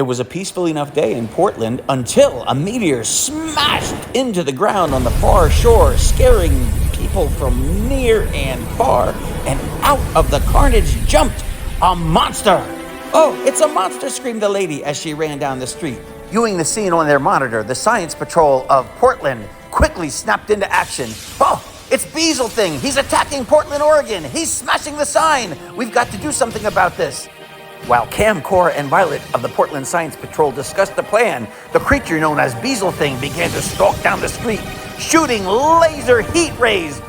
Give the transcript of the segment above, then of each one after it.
was a peaceful enough day in Portland until a meteor smashed into the ground on the far shore, scaring people from near and far, and out of the carnage jumped a monster. "Oh, it's a monster," screamed the lady as she ran down the street. Viewing the scene on their monitor, the Science Patrol of Portland quickly snapped into action. "Oh, it's Beezelthing. He's attacking Portland, Oregon. He's smashing the sign. We've got to do something about this." While Cam, Cora, and Violet of the Portland Science Patrol discussed the plan, the creature known as Beezelthing began to stalk down the street, shooting laser heat rays.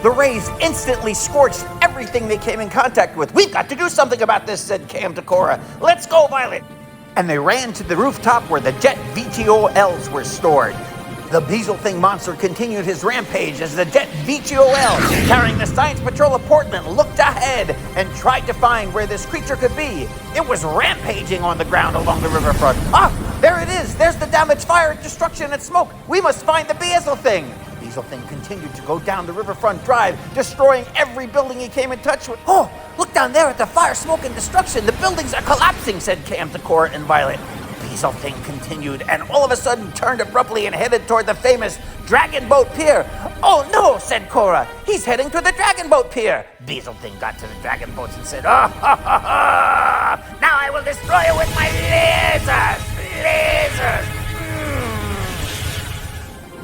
The rays instantly scorched everything they came in contact with. "We've got to do something about this," said Cam to Cora. "Let's go, Violet." And they ran to the rooftop where the jet VTOLs were stored. The Beezelthing monster continued his rampage as the jet VTOL, carrying the Science Patrol of Portland, looked ahead and tried to find where this creature could be. It was rampaging on the ground along the riverfront. "Ah, there it is. There's the damage, fire, destruction, and smoke. We must find the Beezelthing." Beezelthing continued to go down the riverfront drive, destroying every building he came in touch with. "Oh, look down there at the fire, smoke, and destruction. The buildings are collapsing," said Cam to Cora and Violet. Beezelthing continued and all of a sudden turned abruptly and headed toward the famous Dragon Boat Pier. "Oh no," said Cora. "He's heading to the Dragon Boat Pier." Beezelthing got to the dragon boats and said, "Oh, ha, ha, ha. Now I will destroy it with my lasers. Lasers.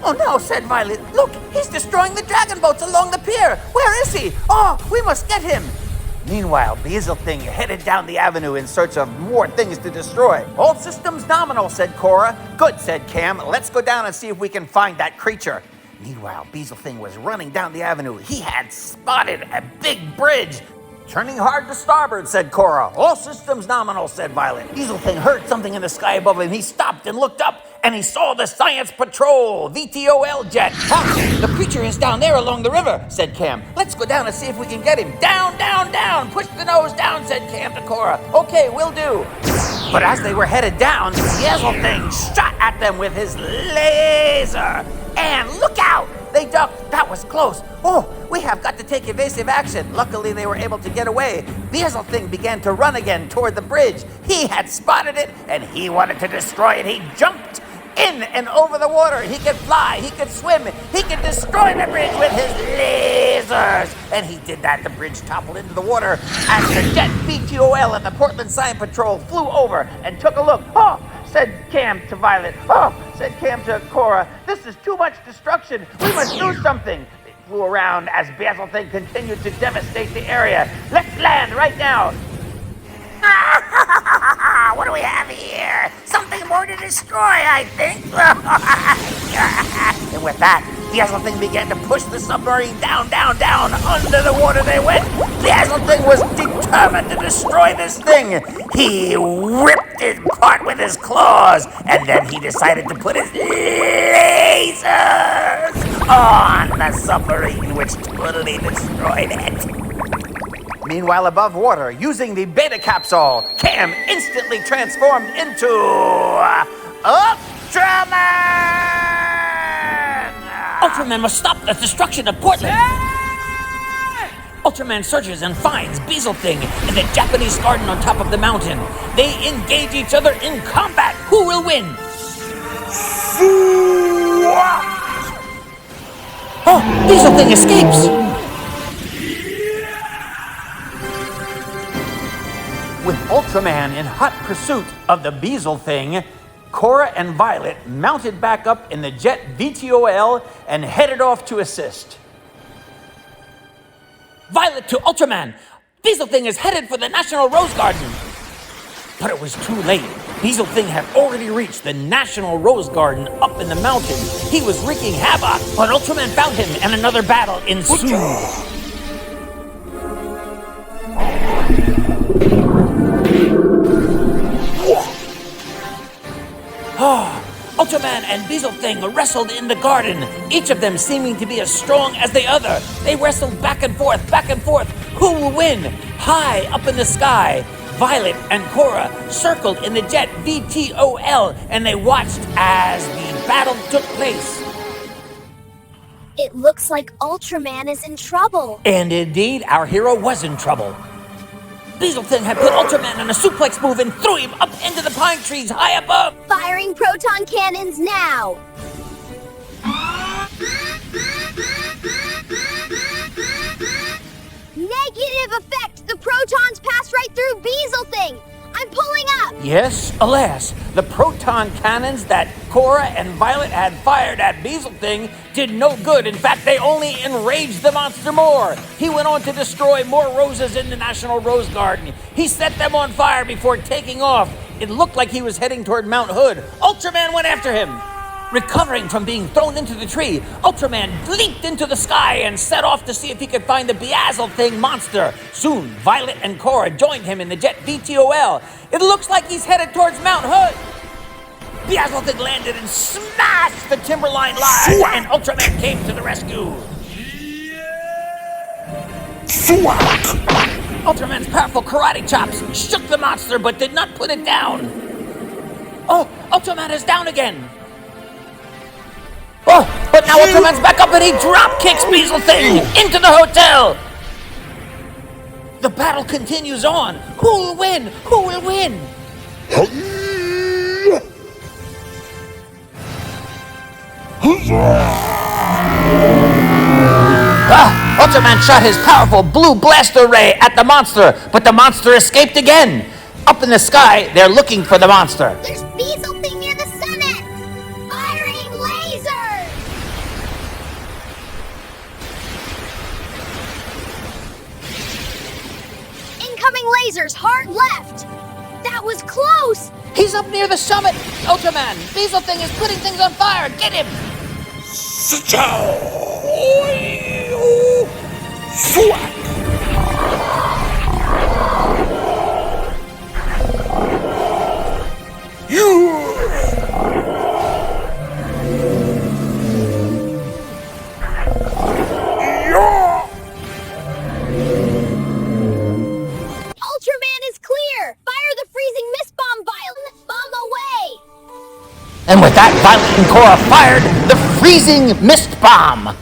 "Oh no," said Violet. "Look, he's destroying the dragon boats along the pier. Where is he? Oh, we must get him." Meanwhile, Beezelthing headed down the avenue in search of more things to destroy. "All systems nominal," said Cora. "Good," said Cam. "Let's go down and see if we can find that creature." Meanwhile, Beezelthing was running down the avenue. He had spotted a big bridge. "Turning hard to starboard," said Cora. "All systems nominal," said Violet. Beezelthing heard something in the sky above him. He stopped and looked up, and he saw the Science Patrol VTOL jet. "Ha! The creature is down there along the river," said Cam. "Let's go down and see if we can get him." "Down, down, down! Push the nose down," said Cam to Cora. "Okay, will do." But as they were headed down, Beezelthing shot at them with his laser. And look out! They ducked. That was close. "Oh, we have got to take evasive action." Luckily, they were able to get away. Beezelthing began to run again toward the bridge. He had spotted it, and he wanted to destroy it. He jumped in and over the water. He could fly. He could swim. He could destroy the bridge with his lasers. And he did that. The bridge toppled into the water as the jet VTOL and the Portland Science Patrol flew over and took a look. "Oh," said Cam to Violet. "Oh," said Cam to Cora. "This is too much destruction. We must do something." They flew around as Beezelthing continued to devastate the area. "Let's land right now." "What do we have here? Something more to destroy, I think." And with that, Beezelthing began to push the submarine down, down, down. Under the water they went. Beezelthing was determined to destroy this thing. He ripped it apart with his claws, and then he decided to put his lasers on the submarine, which totally destroyed it. Meanwhile, above water, using the beta capsule, Cam instantly transformed into UltraMan! UltraMan must stop the destruction of Portland! UltraMan searches and finds Beezelthing in the Japanese garden on top of the mountain. They engage each other in combat. Who will win? SUWHACK! Oh, Beezelthing escapes! With UltraMan in hot pursuit of the Beezelthing, Cora and Violet mounted back up in the jet VTOL and headed off to assist. Violet to UltraMan! Beezelthing is headed for the National Rose Garden! But it was too late. Beezelthing had already reached the National Rose Garden up in the mountain. He was wreaking havoc, but UltraMan found him and another battle ensued. UltraMan and Beezelthing wrestled in the garden, each of them seeming to be as strong as the other. They wrestled back and forth, back and forth. Who will win? High up in the sky, Violet and Cora circled in the jet VTOL, and they watched as the battle took place. It looks like UltraMan is in trouble. And indeed, our hero was in trouble. Beezelthing had put UltraMan on a suplex move and threw him up into the pine trees high above. Firing proton cannons now! Negative effect! The protons passed right through Beezelthing! I'm pulling up! Yes, alas, the proton cannons that Cora and Violet had fired at Beezelthing did no good. In fact, they only enraged the monster more. He went on to destroy more roses in the National Rose Garden. He set them on fire before taking off. It looked like he was heading toward Mount Hood. UltraMan went after him. Recovering from being thrown into the tree, UltraMan leaped into the sky and set off to see if he could find the Beezelthing monster. Soon, Violet and Cora joined him in the jet VTOL. It looks like he's headed towards Mount Hood. Beezelthing landed and smashed the timberline line, and UltraMan came to the rescue. SUWHACK! UltraMan's powerful karate chops shook the monster but did not put it down. Oh, UltraMan is down again. Oh, but now UltraMan's back up and he drop kicks Beezelthing into the hotel. The battle continues on. Who will win? Who will win? UltraMan shot his powerful blue blaster ray at the monster, but the monster escaped again. Up in the sky, they're looking for the monster. There's Beezelthing near the summit! Firing lasers! Incoming lasers, hard left! That was close! He's up near the summit. UltraMan, Beezelthing is putting things on fire. Get him! SUWHACK! UltraMan is clear! Fire the freezing mist bomb, Violet! Bomb away! And with that, Violet and Cora fired the freezing mist bomb.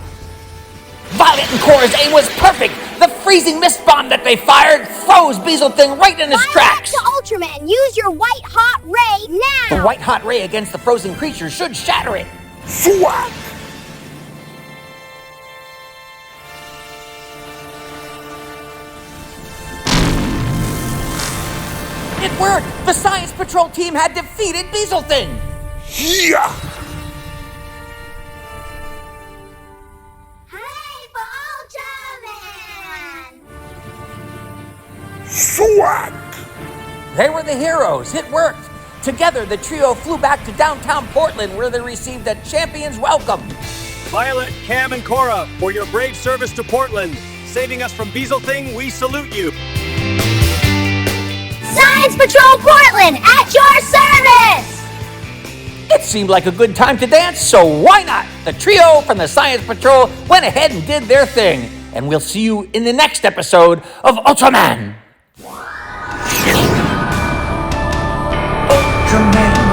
Violet and Cora's aim was perfect. The freezing mist bomb that they fired froze Beezelthing right in his tracks. To UltraMan, use your white hot ray now! The white hot ray against the frozen creature should shatter it. SUWHACK! It worked. The Science Patrol team had defeated Beezelthing. Yeah! Hooray for UltraMan! SUWHACK! They were the heroes. It worked. Together, the trio flew back to downtown Portland, where they received a champion's welcome. Violet, Cam, and Cora, for your brave service to Portland. Saving us from Beezelthing, we salute you. Science Patrol Portland, at your service! It seemed like a good time to dance, so why not? The trio from the Science Patrol went ahead and did their thing. And we'll see you in the next episode of UltraMan. UltraMan.